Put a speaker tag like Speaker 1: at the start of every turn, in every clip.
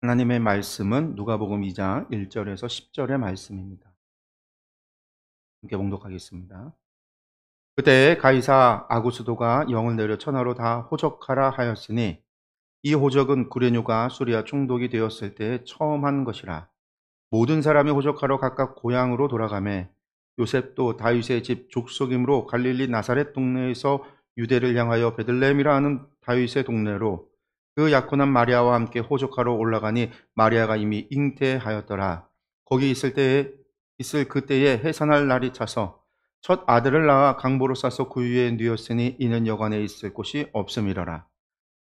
Speaker 1: 하나님의 말씀은 누가복음 2장 1절에서 10절의 말씀입니다. 함께 봉독하겠습니다. 그때 가이사 아구스도가 영을 내려 천하로 다 호적하라 하였으니 이 호적은 구레뇨가 수리아 총독이 되었을 때 처음 한 것이라. 모든 사람이 호적하러 각각 고향으로 돌아가매 요셉도 다윗의 집 족속이므로 갈릴리 나사렛 동네에서 유대를 향하여 베들레헴이라 하는 다윗의 동네로 그 약혼한 마리아와 함께 호적하러 올라가니 마리아가 이미 잉태하였더라. 거기 있을 그때에 해산할 날이 차서 첫 아들을 낳아 강보로 싸서 구유에 누였으니 이는 여관에 있을 곳이 없음이러라.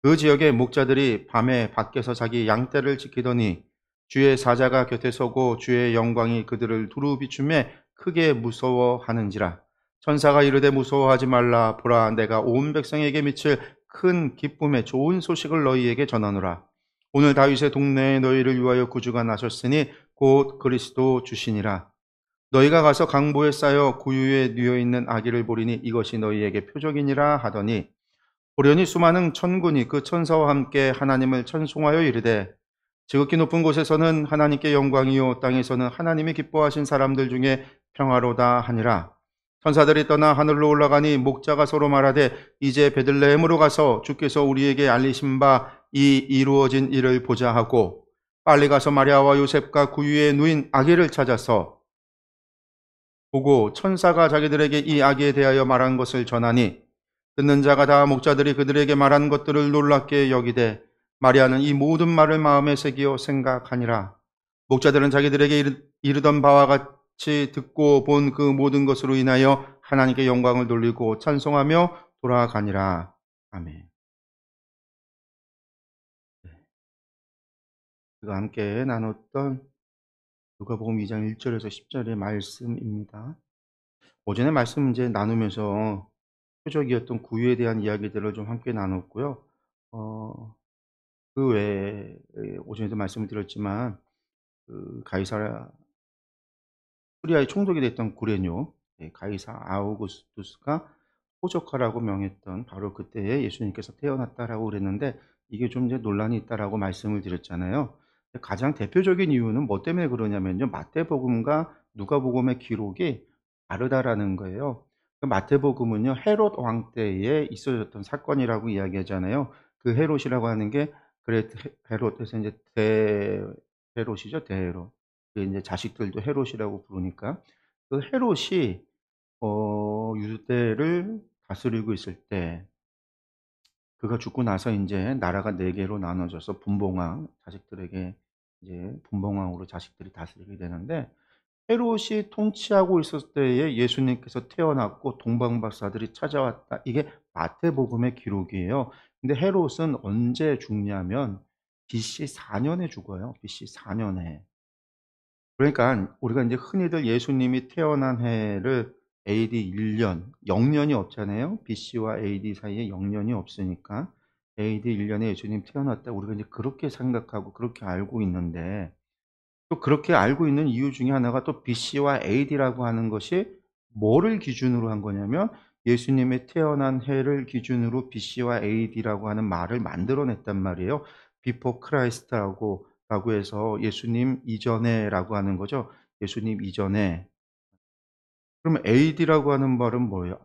Speaker 1: 그 지역의 목자들이 밤에 밖에서 자기 양떼를 지키더니 주의 사자가 곁에 서고 주의 영광이 그들을 두루 비추매 크게 무서워하는지라. 천사가 이르되 무서워하지 말라. 보라, 내가 온 백성에게 미칠 큰 기쁨의 좋은 소식을 너희에게 전하노라. 오늘 다윗의 동네에 너희를 위하여 구주가 나셨으니 곧 그리스도 주시니라. 너희가 가서 강보에 쌓여 구유에 누워 있는 아기를 보리니 이것이 너희에게 표적이니라 하더니 보려니 수많은 천군이 그 천사와 함께 하나님을 찬송하여 이르되 지극히 높은 곳에서는 하나님께 영광이요 땅에서는 하나님이 기뻐하신 사람들 중에 평화로다 하니라. 천사들이 떠나 하늘로 올라가니 목자가 서로 말하되 이제 베들레헴으로 가서 주께서 우리에게 알리신 바 이 이루어진 일을 보자 하고 빨리 가서 마리아와 요셉과 구유에 누인 아기를 찾아서 보고 천사가 자기들에게 이 아기에 대하여 말한 것을 전하니 듣는 자가 다 목자들이 그들에게 말한 것들을 놀랍게 여기되 마리아는 이 모든 말을 마음에 새기어 생각하니라. 목자들은 자기들에게 이르던 바와 같이 듣고 본 그 모든 것으로 인하여 하나님께 영광을 돌리고 찬송하며 돌아가니라. 아멘. 우리가 함께 나눴던 누가복음 2장 1절에서 10절의 말씀입니다. 오전에 말씀 이제 나누면서 표적이었던 구유에 대한 이야기들을 좀 함께 나눴고요. 그 외에 오전에도 말씀을 드렸지만 그 가이사 수리아의 총독이 됐던 구레뇨, 가이사 아우구스투스가 호적하라고 명했던 바로 그때에 예수님께서 태어났다라고 그랬는데 이게 좀 이제 논란이 있다라고 말씀을 드렸잖아요. 가장 대표적인 이유는 뭐 때문에 그러냐면요. 마태복음과 누가복음의 기록이 다르다라는 거예요. 그 마태복음은요, 헤롯 왕 때에 있어졌던 사건이라고 이야기하잖아요. 그 헤롯이라고 하는 게 그레트 헤롯에서 이제 헤롯이죠, 대헤롯. 그 이제 자식들도 헤롯이라고 부르니까 그 헤롯이 유대를 다스리고 있을 때 그가 죽고 나서 이제 나라가 네 개로 나눠져서 분봉왕 자식들에게 이제 분봉왕으로 자식들이 다스리게 되는데 헤롯이 통치하고 있었을 때에 예수님께서 태어났고 동방박사들이 찾아왔다. 이게 마태복음의 기록이에요. 근데 헤롯은 언제 죽냐면 BC 4년에 죽어요. BC 4년에. 그러니까 우리가 이제 흔히들 예수님이 태어난 해를 AD 1년, 0년이 없잖아요. BC와 AD 사이에 0년이 없으니까 AD 1년에 예수님 태어났다. 우리가 이제 그렇게 생각하고 그렇게 알고 있는데 또 그렇게 알고 있는 이유 중에 하나가 또 BC와 AD라고 하는 것이 뭐를 기준으로 한 거냐면 예수님이 태어난 해를 기준으로 BC와 AD라고 하는 말을 만들어냈단 말이에요. Before Christ라고 해서 예수님 이전에라고 하는 거죠. 예수님 이전에. 그러면 AD라고 하는 말은 뭐예요?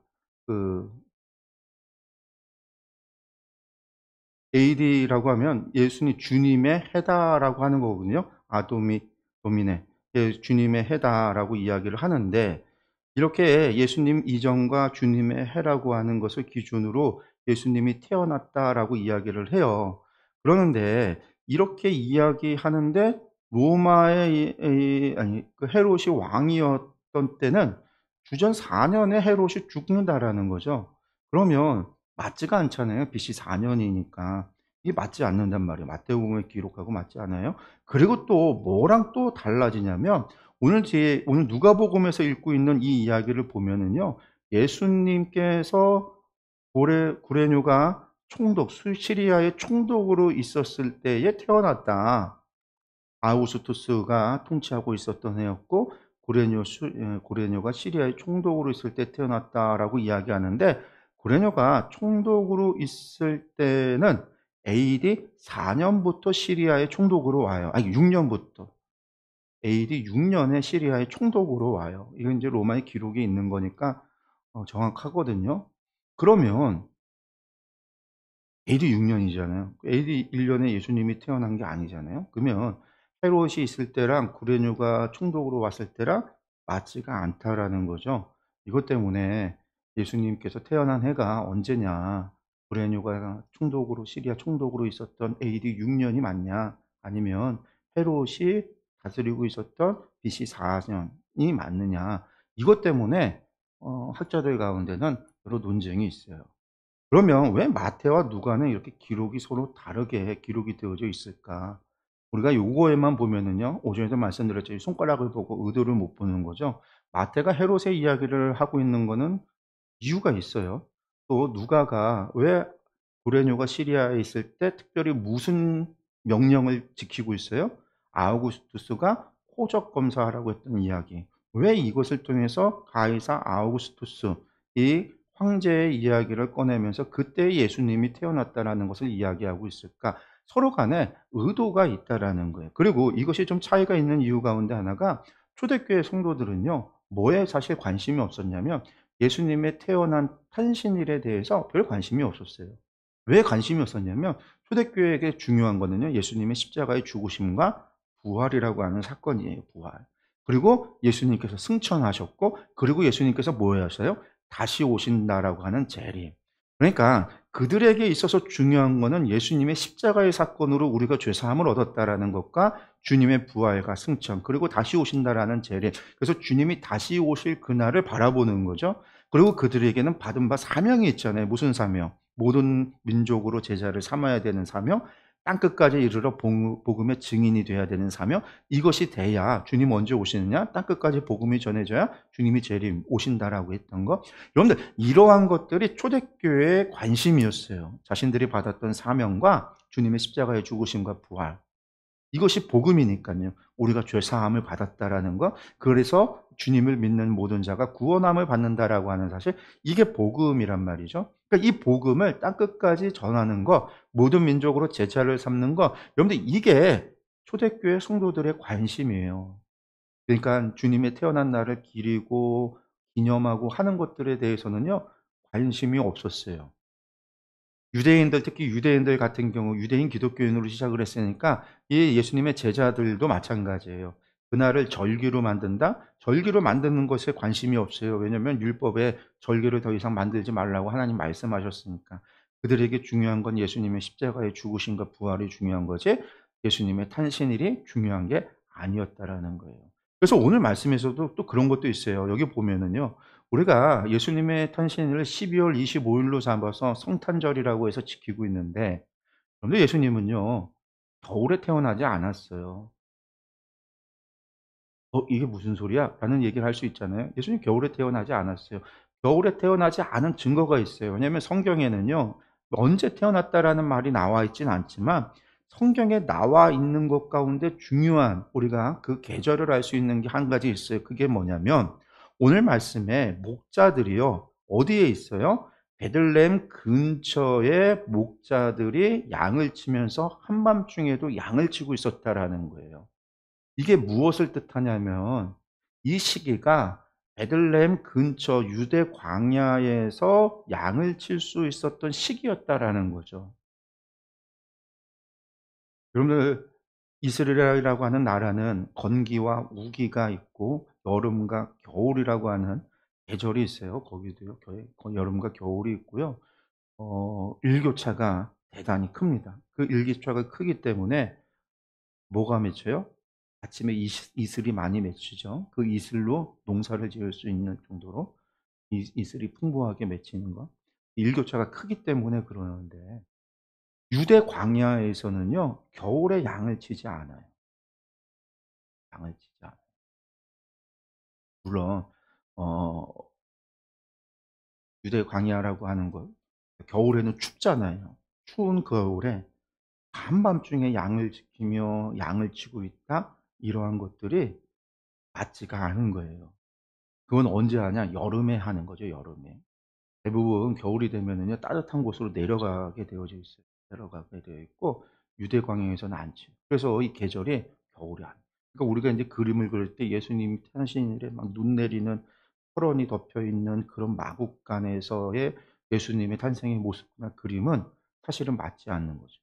Speaker 1: 그 AD라고 하면 예수님 주님의 해다라고 하는 거거든요. 도미네. 예, 주님의 해다라고 이야기를 하는데 이렇게 예수님 이전과 주님의 해라고 하는 것을 기준으로 예수님이 태어났다라고 이야기를 해요. 그러는데 이렇게 이야기하는데 로마의 그 헤롯이 왕이었던 때는 주전 4년에 헤롯이 죽는다라는 거죠. 그러면 맞지가 않잖아요. BC 4년이니까. 이게 맞지 않는단 말이에요. 마태복음의 기록하고 맞지 않아요. 그리고 또 뭐랑 또 달라지냐면 오늘 누가복음에서 읽고 있는 이 이야기를 보면은요. 예수님께서 구레뇨가 시리아의 총독으로 있었을 때에 태어났다. 아우구스투스가 통치하고 있었던 해였고 구레뇨가 시리아의 총독으로 있을 때 태어났다라고 이야기하는데 구레뇨가 총독으로 있을 때는 AD 4년부터 시리아의 총독으로 와요. 아니 6년부터. AD 6년에 시리아의 총독으로 와요. 이건 이제 로마의 기록에 있는 거니까 정확하거든요. 그러면 AD 6년이잖아요. AD 1년에 예수님이 태어난 게 아니잖아요. 그러면 헤롯이 있을 때랑 구레뇨가 총독으로 왔을 때랑 맞지가 않다라는 거죠. 이것 때문에 예수님께서 태어난 해가 언제냐, 구레뇨가 총독으로 시리아 총독으로 있었던 AD 6년이 맞냐, 아니면 헤롯이 다스리고 있었던 BC 4년이 맞느냐, 이것 때문에 학자들 가운데는 여러 논쟁이 있어요. 그러면 왜 마태와 누가는 이렇게 기록이 서로 다르게 기록이 되어져 있을까? 우리가 요거에만 보면은요, 오전에도 말씀드렸죠. 손가락을 보고 의도를 못 보는 거죠. 마태가 헤롯의 이야기를 하고 있는 거는 이유가 있어요. 또 누가가 왜 구레뇨가 시리아에 있을 때 특별히 무슨 명령을 지키고 있어요? 아우구스투스가 호적 검사하라고 했던 이야기. 왜 이것을 통해서 가이사 아우구스투스, 이 황제의 이야기를 꺼내면서 그때 예수님이 태어났다라는 것을 이야기하고 있을까? 서로 간에 의도가 있다라는 거예요. 그리고 이것이 좀 차이가 있는 이유 가운데 하나가 초대교회 성도들은요, 뭐에 사실 관심이 없었냐면 예수님의 태어난 탄신일에 대해서 별 관심이 없었어요. 왜 관심이 없었냐면 초대교회에게 중요한 거는요, 예수님의 십자가의 죽으심과 부활이라고 하는 사건이에요. 부활. 그리고 예수님께서 승천하셨고, 그리고 예수님께서 뭐 하셨어요? 다시 오신다라고 하는 재림. 그러니까 그들에게 있어서 중요한 거는 예수님의 십자가의 사건으로 우리가 죄 사함을 얻었다라는 것과 주님의 부활과 승천, 그리고 다시 오신다라는 재림. 그래서 주님이 다시 오실 그날을 바라보는 거죠. 그리고 그들에게는 받은 바 사명이 있잖아요. 무슨 사명? 모든 민족으로 제자를 삼아야 되는 사명, 땅끝까지 이르러 복음의 증인이 돼야 되는 사명. 이것이 돼야 주님 언제 오시느냐? 땅끝까지 복음이 전해져야 주님이 재림 오신다라고 했던 거. 여러분들 이러한 것들이 초대교회의 관심이었어요. 자신들이 받았던 사명과 주님의 십자가의 죽으심과 부활. 이것이 복음이니까요. 우리가 죄 사함을 받았다라는 거. 그래서 주님을 믿는 모든 자가 구원함을 받는다라고 하는 사실. 이게 복음이란 말이죠. 그러니까 이 복음을 땅끝까지 전하는 거, 모든 민족으로 제자를 삼는 거. 여러분들 이게 초대교회 성도들의 관심이에요. 그러니까 주님의 태어난 날을 기리고 기념하고 하는 것들에 대해서는요. 관심이 없었어요. 유대인들, 특히 유대인들 같은 경우 유대인 기독교인으로 시작을 했으니까 이 예수님의 제자들도 마찬가지예요. 그날을 절기로 만든다? 절기로 만드는 것에 관심이 없어요. 왜냐하면 율법에 절기를 더 이상 만들지 말라고 하나님 말씀하셨으니까. 그들에게 중요한 건 예수님의 십자가의 죽으심과 부활이 중요한 거지 예수님의 탄신일이 중요한 게 아니었다라는 거예요. 그래서 오늘 말씀에서도 또 그런 것도 있어요. 여기 보면은요. 우리가 예수님의 탄신일을 12월 25일로 잡아서 성탄절이라고 해서 지키고 있는데, 그런데 예수님은요, 겨울에 태어나지 않았어요. 이게 무슨 소리야? 라는 얘기를 할 수 있잖아요. 예수님 겨울에 태어나지 않았어요. 겨울에 태어나지 않은 증거가 있어요. 왜냐하면 성경에는요, 언제 태어났다라는 말이 나와 있지는 않지만, 성경에 나와 있는 것 가운데 중요한 우리가 그 계절을 알 수 있는 게 한 가지 있어요. 그게 뭐냐면, 오늘 말씀에 목자들이요, 어디에 있어요? 베들레헴 근처에 목자들이 양을 치면서 한밤중에도 양을 치고 있었다라는 거예요. 이게 무엇을 뜻하냐면 이 시기가 베들레헴 근처 유대 광야에서 양을 칠 수 있었던 시기였다라는 거죠. 여러분들 이스라엘이라고 하는 나라는 건기와 우기가 있고 여름과 겨울이라고 하는 계절이 있어요. 거기도요. 여름과 겨울이 있고요. 일교차가 대단히 큽니다. 그 일교차가 크기 때문에 뭐가 맺혀요? 아침에 이슬이 많이 맺히죠. 그 이슬로 농사를 지을 수 있는 정도로 이슬이 풍부하게 맺히는 거. 일교차가 크기 때문에 그러는데 유대 광야에서는요. 겨울에 양을 치지 않아요. 양을 치지 않아요. 물론 어 유대 광야라고 하는 것 겨울에는 춥잖아요. 추운 겨울에 한밤중에 양을 지키며 양을 치고 있다? 이러한 것들이 맞지가 않은 거예요. 그건 언제 하냐? 여름에 하는 거죠, 여름에. 대부분 겨울이 되면은요 따뜻한 곳으로 내려가게 되어져 있어요. 내려가게 되어 있고 유대 광야에서는 않죠. 그래서 이 계절이 겨울이 아니에요. 그러니까 우리가 인제 그림을 그릴 때 예수님 탄신일에 막 눈 내리는 철원이 덮여 있는 그런 마국간에서의 예수님의 탄생의 모습이나 그림은 사실은 맞지 않는 거죠.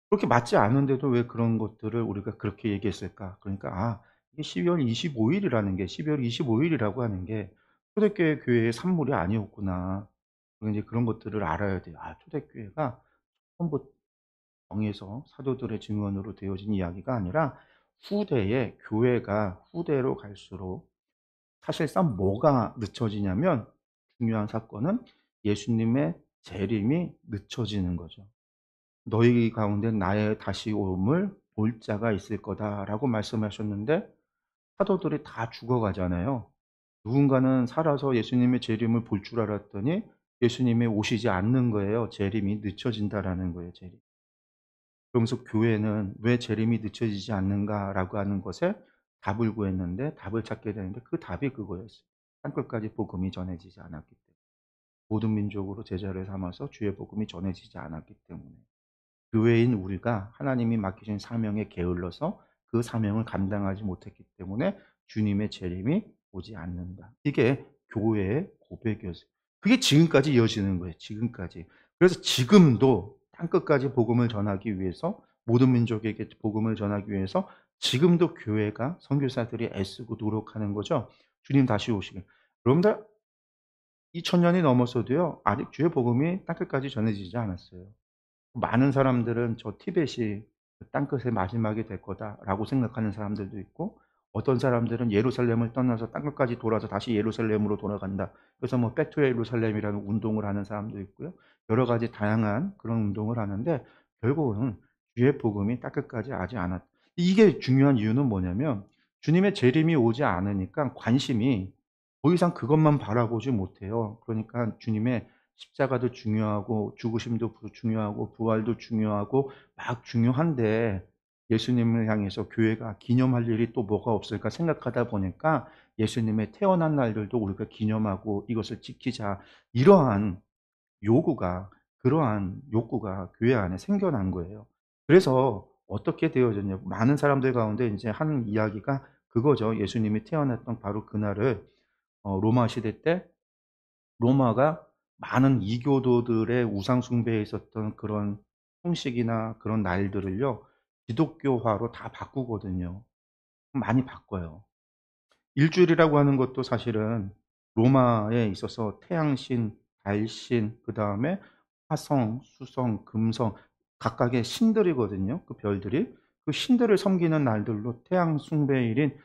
Speaker 1: 그렇게 맞지 않은데도 왜 그런 것들을 우리가 그렇게 얘기했을까? 그러니까 이게 12월 25 일이라는 게 12월 25 일이라고 하는 게 초대교회 교회의 산물이 아니었구나. 우리가 인제 그런 것들을 알아야 돼요. 초대교회가 처음부터 정해서 사도들의 증언으로 되어진 이야기가 아니라 후대에 교회가 후대로 갈수록 사실상 뭐가 늦춰지냐면 중요한 사건은 예수님의 재림이 늦춰지는 거죠. "너희 가운데 나의 다시 오음을 볼 자가 있을 거다."라고 말씀하셨는데 사도들이 다 죽어가잖아요. 누군가는 살아서 예수님의 재림을 볼 줄 알았더니 예수님이 오시지 않는 거예요. 재림이 늦춰진다라는 거예요, 재림. 그러면서 교회는 '왜 재림이 늦춰지지 않는가.'라고 하는 것에 답을 구했는데 답을 찾게 되는데 그 답이 그거였어요. 땅끝까지 복음이 전해지지 않았기 때문에. 모든 민족으로 제자를 삼아서 주의 복음이 전해지지 않았기 때문에. 교회인 우리가 하나님이 맡기신 사명에 게을러서 그 사명을 감당하지 못했기 때문에 주님의 재림이 오지 않는다. 이게 교회의 고백이었어요. 그게 지금까지 이어지는 거예요, 지금까지. 그래서 지금도 땅끝까지 복음을 전하기 위해서 모든 민족에게 복음을 전하기 위해서 지금도 교회가 선교사들이 애쓰고 노력하는 거죠. 주님 다시 오시길. 여러분들 2000년이 넘었어도요. 아직 주의 복음이 땅끝까지 전해지지 않았어요. 많은 사람들은 저 티벳이 그 '땅끝의 마지막이 될 거다.'라고 생각하는 사람들도 있고 어떤 사람들은 예루살렘을 떠나서 땅끝까지 돌아서 다시 예루살렘으로 돌아간다. 그래서 뭐 백 투 예루살렘이라는 운동을 하는 사람도 있고요. 여러 가지 다양한 그런 운동을 하는데 결국은 주의 복음이 땅끝까지 아직 않았 이게 중요한 이유는 뭐냐면 주님의 재림이 오지 않으니까 관심이 더 이상 그것만 바라보지 못해요. 그러니까 주님의 십자가도 중요하고 죽으심도 중요하고 부활도 중요하고 막 중요한데 예수님을 향해서 교회가 기념할 일이 또 뭐가 없을까 생각하다 보니까 예수님의 태어난 날들도 우리가 기념하고 이것을 지키자 이러한 요구가 그러한 욕구가 교회 안에 생겨난 거예요. 그래서 어떻게 되어졌냐 많은 사람들 가운데 인제 하는 이야기가 그거죠. 예수님이 태어났던 바로 그날을 로마 시대 때 로마가 많은 이교도들의 우상 숭배에 있었던 그런 형식이나 그런 날들을요. 기독교화로 다 바꾸거든요. 많이 바꿔요. 일주일이라고 하는 것도 사실은 로마에 있어서 태양신, 달신, 그다음에 화성, 수성, 금성 각각의 신들이거든요, 그 별들이. 그 신들을 섬기는 날들로 태양 숭배일인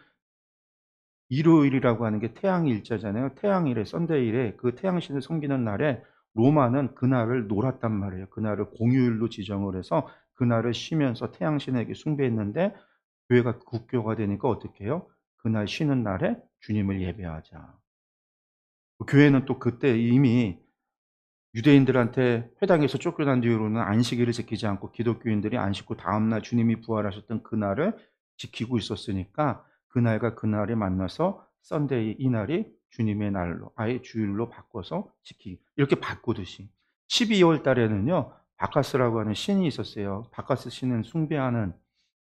Speaker 1: 일요일이라고 하는 게 태양 일자잖아요. 태양일에 썬데이에 그 태양신을 섬기는 날에 로마는 그날을 놀았단 말이에요. 그날을 공휴일로 지정을 해서 그날을 쉬면서 태양신에게 숭배했는데 교회가 국교가 되니까 어떻게 해요? 그날 쉬는 날에 주님을 예배하자. 교회는 또 그때 이미 유대인들한테 회당에서 쫓겨난 뒤로는 안식일을 지키지 않고 기독교인들이 안식 후 다음 날 주님이 부활하셨던 그날을 지키고 있었으니까 그날과 그날에 만나서 썬데이 이날이 주님의 날로 아예 주일로 바꿔서 지키기 이렇게 바꾸듯이 12월 달에는요 바카스라고 하는 신이 있었어요. 바카스 신은 숭배하는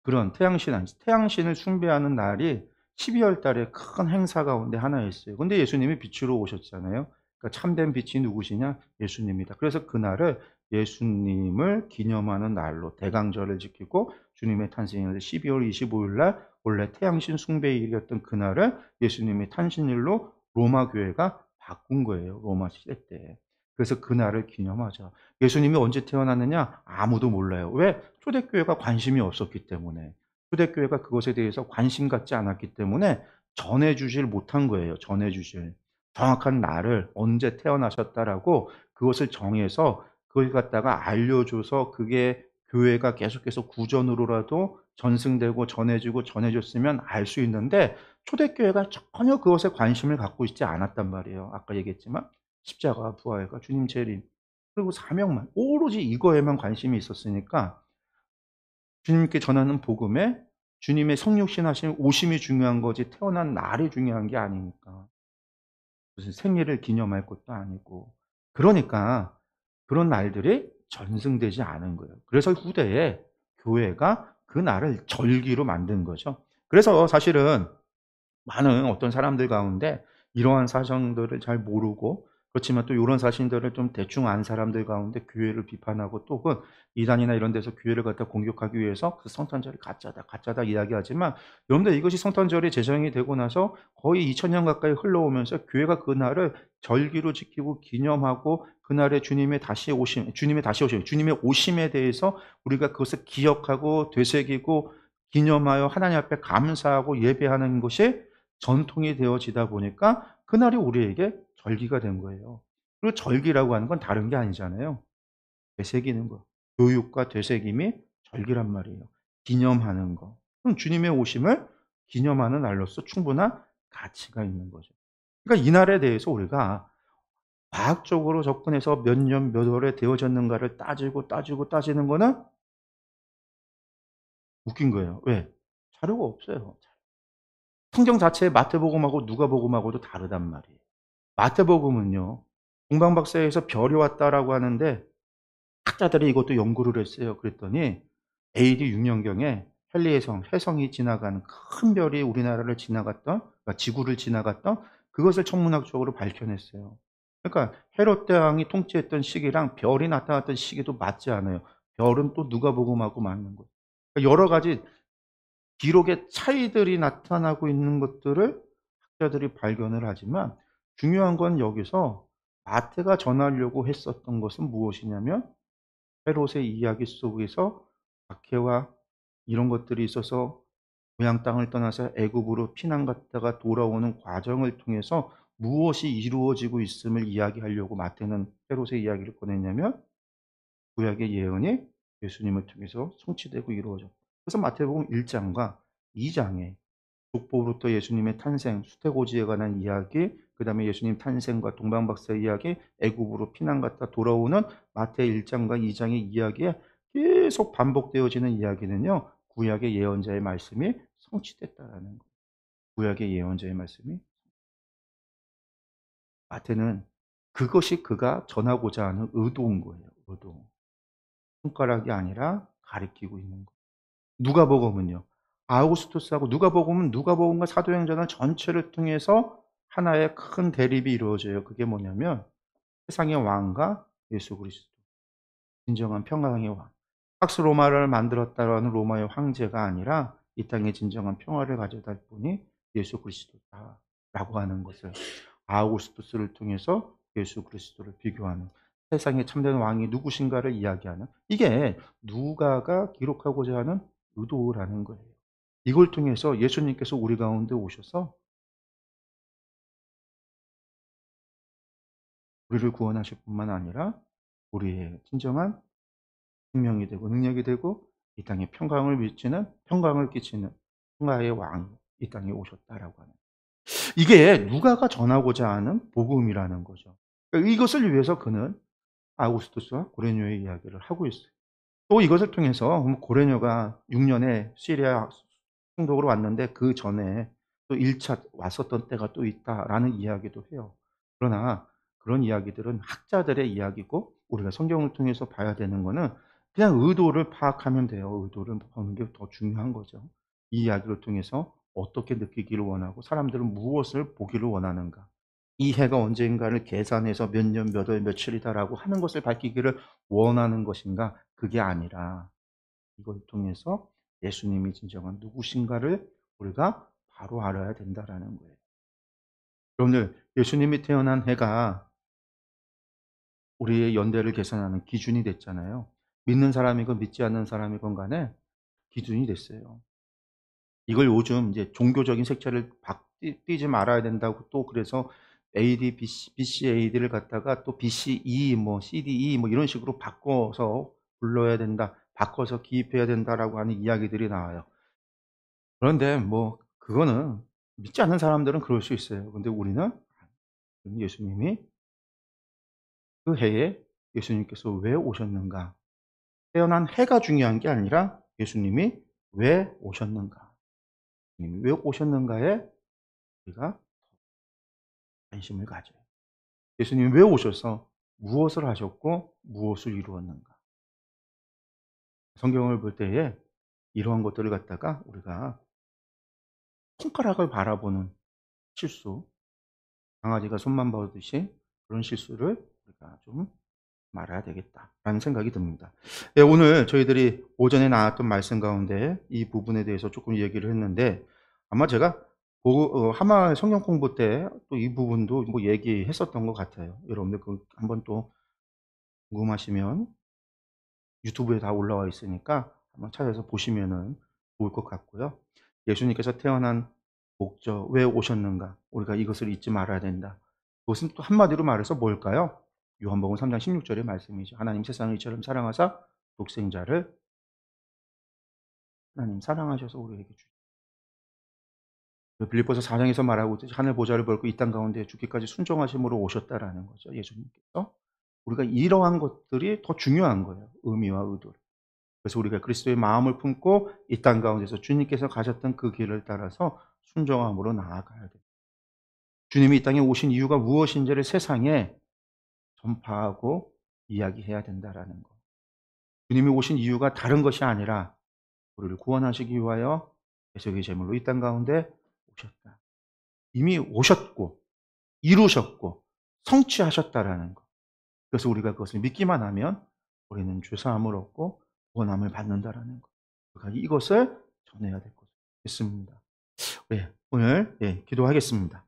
Speaker 1: 그런 태양신을 숭배하는 날이 12월 달에 큰 행사 가운데 하나였어요. 근데 예수님이 빛으로 오셨잖아요. 그러니까 참된 빛이 누구시냐? 예수님이다. 그래서 그날을 예수님을 기념하는 날로 대강절을 지키고 주님의 탄생일 12월 25일 날 원래 태양신 숭배일이었던 그날을 예수님의 탄신일로 로마 교회가 바꾼 거예요. 로마 시대 때. 그래서 그날을 기념하자. 예수님이 언제 태어났느냐? 아무도 몰라요. 왜? 초대교회가 관심이 없었기 때문에. 초대교회가 그것에 대해서 관심 갖지 않았기 때문에 전해 주질 못한 거예요. 전해 주질. 정확한 날을 언제 태어나셨다라고 그것을 정해서 그걸 갖다가 알려줘서 그게 교회가 계속해서 구전으로라도 전승되고 전해지고 전해졌으면 알 수 있는데 초대교회가 전혀 그것에 관심을 갖고 있지 않았단 말이에요. 아까 얘기했지만 십자가, 부활과 주님 재림 그리고 사명만 오로지 이거에만 관심이 있었으니까 주님께 전하는 복음에 주님의 성육신하신 오심이 중요한 거지 태어난 날이 중요한 게 아니니까. 무슨 생일을 기념할 것도 아니고. 그러니까 그런 날들이 전승되지 않은 거예요. 그래서 후대에 교회가 그 날을 절기로 만든 거죠. 그래서 사실은 많은 어떤 사람들 가운데 이러한 사정들을 잘 모르고, 그렇지만 또 요런 사실들을 좀 대충 안 사람들 가운데 교회를 비판하고, 또 혹은 이단이나 이런 데서 교회를 갖다 공격하기 위해서 그 성탄절이 가짜다, 가짜다 이야기하지만, 여러분들 이것이 성탄절이 제정이 되고 나서 거의 2000년 가까이 흘러오면서 교회가 그날을 절기로 지키고 기념하고, 그날에 주님의 오심에 대해서 우리가 그것을 기억하고 되새기고 기념하여 하나님 앞에 감사하고 예배하는 것이 전통이 되어지다 보니까 그날이 우리에게 절기가 된 거예요. 그리고 절기라고 하는 건 다른 게 아니잖아요. 되새기는 거. 교육과 되새김이 절기란 말이에요. 기념하는 거. 그럼 주님의 오심을 기념하는 날로서 충분한 가치가 있는 거죠. 그러니까 이날에 대해서 우리가 과학적으로 접근해서 몇 년 몇 월에 되어졌는가를 따지는 거는 웃긴 거예요. 왜? 자료가 없어요. 성경 자체에 마태복음하고 누가복음하고도 다르단 말이에요. 마태복음은요, 동방박사에서 별이 왔다라고 하는데 학자들이 이것도 연구를 했어요. 그랬더니 AD 6년경에 헨리의 혜성이 지나가는 큰 별이 우리나라를 지나갔던, 그러니까 지구를 지나갔던 그것을 천문학적으로 밝혀냈어요. 그러니까 헤롯 대왕이 통치했던 시기랑 별이 나타났던 시기도 맞지 않아요. 별은 또 누가복음하고 맞는 거예요. 그러니까 여러 가지 기록의 차이들이 나타나고 있는 것들을 학자들이 발견을 하지만, 중요한 건 여기서 마태가 전하려고 했었던 것은 무엇이냐면 헤롯의 이야기 속에서 박해와 이런 것들이 있어서 고향 땅을 떠나서 애굽으로 피난 갔다가 돌아오는 과정을 통해서 무엇이 이루어지고 있음을 이야기하려고 마태는 헤롯의 이야기를 꺼냈냐면, 구약의 예언이 예수님을 통해서 성취되고 이루어졌다. 그래서 마태복음 1장과 2장에 족보로부터 예수님의 탄생, 수태고지에 관한 이야기, 그다음에 예수님 탄생과 동방박사 이야기, 애굽으로 피난 갔다 돌아오는 마태 1장과 2장의 이야기에 계속 반복되어지는 이야기는요, 구약의 예언자의 말씀이 성취됐다라는 거예요. 구약의 예언자의 말씀이. 마태는 그것이 그가 전하고자 하는 의도인 거예요. 의도. 손가락이 아니라 가리키고 있는 거예요. 누가복음은요, 아우구스투스하고 누가복음과 사도행전을 전체를 통해서 하나의 큰 대립이 이루어져요. 그게 뭐냐면 세상의 왕과 예수 그리스도, 진정한 평강의 왕. 팍스 로마를 만들었다라는 로마의 황제가 아니라 이 땅에 진정한 평화를 가져다 줄 분이 예수 그리스도다라고 하는 것을, 아우구스투스를 통해서 예수 그리스도를 비교하는, 세상에 참된 왕이 누구신가를 이야기하는, 이게 누가가 기록하고자 하는 의도라는 거예요. 이걸 통해서 예수님께서 우리 가운데 오셔서 우리를 구원하실 뿐만 아니라 우리의 진정한 생명이 되고 능력이 되고 이 땅에 평강을 끼치는 평화의 왕이 이 땅에 오셨다라고 하는, 이게 누가가 전하고자 하는 복음이라는 거죠. 그러니까 이것을 위해서 그는 아우구스투스와 고레뇨의 이야기를 하고 있어요. 또 이것을 통해서 고레뇨가 6년에 시리아 총독으로 왔는데 그 전에 또 1차 왔었던 때가 또 있다라는 이야기도 해요. 그러나 그런 이야기들은 학자들의 이야기고, 우리가 성경을 통해서 봐야 되는 거는 그냥 의도를 파악하면 돼요. 의도를 보는 게 더 중요한 거죠. 이 이야기를 통해서 어떻게 느끼기를 원하고 사람들은 무엇을 보기를 원하는가. 이 해가 언젠가를 계산해서 몇 년, 몇 월, 며칠이다라고 하는 것을 밝히기를 원하는 것인가? 그게 아니라 이걸 통해서 예수님이 진정한 누구신가를 우리가 바로 알아야 된다라는 거예요. 여러분들, 예수님이 태어난 해가 우리의 연대를 계산하는 기준이 됐잖아요. 믿는 사람이건 믿지 않는 사람이건 간에 기준이 됐어요. 이걸 요즘 이제 종교적인 색채를 띠지 말아야 된다고, 또 그래서 AD, BC AD를 갖다가 또 BCE, 뭐 CDE 뭐 이런 식으로 바꿔서 불러야 된다, 바꿔서 기입해야 된다라고 하는 이야기들이 나와요. 그런데 뭐 그거는 믿지 않는 사람들은 그럴 수 있어요. 근데 우리는 예수님이 그 해에 예수님께서 왜 오셨는가? 태어난 해가 중요한 게 아니라 예수님이 왜 오셨는가? 예수님이 왜 오셨는가에 우리가 관심을 가져요. 예수님이 왜 오셔서 무엇을 하셨고 무엇을 이루었는가. 성경을 볼 때에 이러한 것들을 갖다가 우리가 손가락을 바라보는 실수, 강아지가 손만 보듯이 그런 실수를 우리가 좀 말아야 되겠다라는 생각이 듭니다. 예, 오늘 저희들이 오전에 나왔던 말씀 가운데 이 부분에 대해서 조금 얘기를 했는데 아마 제가 하마 성경 공부 때 또 이 부분도 뭐 얘기했었던 것 같아요. 여러분들 그 한번 또 궁금하시면 유튜브에 다 올라와 있으니까 한번 찾아서 보시면은 좋을 것 같고요. 예수님께서 태어난 목적, 왜 오셨는가? 우리가 이것을 잊지 말아야 된다. 그것은 또 한마디로 말해서 뭘까요? 요한복음 3장 16절의 말씀이죠. 하나님 세상을 이처럼 사랑하사 독생자를 하나님 사랑하셔서 우리에게 주셨다. 빌립보서 4장에서 말하고 있듯이 하늘 보좌를 벌고 이 땅 가운데 죽기까지 순종하심으로 오셨다라는 거죠. 예수님께서. 우리가 이러한 것들이 더 중요한 거예요. 의미와 의도를. 그래서 우리가 그리스도의 마음을 품고 이 땅 가운데서 주님께서 가셨던 그 길을 따라서 순종함으로 나아가야 돼요. 주님이 이 땅에 오신 이유가 무엇인지를 세상에 전파하고 이야기해야 된다라는 거. 주님이 오신 이유가 다른 것이 아니라 우리를 구원하시기 위하여 예수의 제물로 이 땅 가운데 오셨다. 이미 오셨고 이루셨고 성취하셨다라는 것. 그래서 우리가 그것을 믿기만 하면 우리는 죄 사함을 얻고 구원함을 받는다라는 것. 우리가 이것을 전해야 될 것을 믿습니다. 네, 오늘 기도하겠습니다.